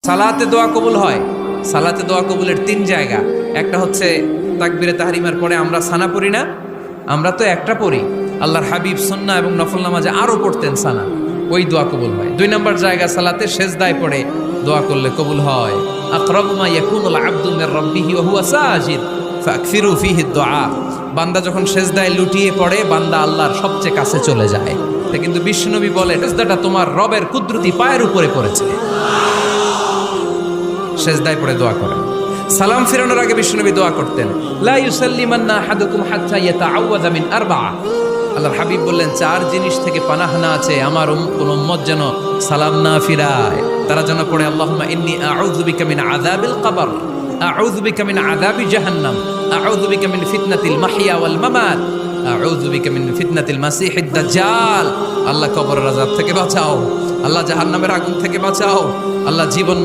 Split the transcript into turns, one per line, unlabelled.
সালাতে দোয়া কবুল হয়। সালাতে দোয়া কবুলের তিন জায়গা। একটা হচ্ছে তাকবীরে তাহরিমার পরে আমরা সানা পড়ি না, আমরা তো একটা পড়ি। আল্লাহর হাবিব সুন্নাহ এবং নফল নামাজে আরো পড়তেন সানা, ওই দোয়া কবুল হয়। দুই নম্বর জায়গা সালাতে সেজদায় পড়ে দোয়া করলে কবুল হয়। আকরাবু মা ইয়াকুনুল আবদু মির রাব্বিহি ওয়া হুয়া সাজিদ ফাকফিরু ফিহি দুআ। বান্দা যখন সেজদায় লুটিয়ে পড়ে, বান্দা আল্লাহর সবচেয়ে কাছে চলে যায়। কিন্তু বিশ্বনবী বলে, সেজদাটা তোমার রবের কুদরতি পায়ের উপরে পড়েছে। সেজদায় পড়ে দোয়া করেন। সালাম ফিরানোর আগে বিশ্বনবী দোয়া করতেন, লা ইউসাল্লিমান্না আহাদুকুম হাত্তা ইয়াতাআওয়াযা মিন আরবা'a। আল্লাহর হাবিব বললেন, চার জিনিস থেকে পানাহানা আছে, আমার কোন উম্মত যেন সালাম না ফিরায়। তারা যেন পড়ে, আল্লাহুম্মা ইন্নী আউযু বিকা মিন আযাবিল কবর, আউযু বিকা মিন আযাবি জাহান্নাম, আউযু বিকা মিন ফিতনাতিল মাহইয়া ওয়াল মামাত, আউযু বিকা মিন ফিতনাতিল মাসিহিদ দাজ্জাল। আল্লাহ কবরের আযাব থেকে বাঁচাও, আল্লাহ জাহান্নামের আগুন থেকে বাঁচাও, আল্লাহ জীবন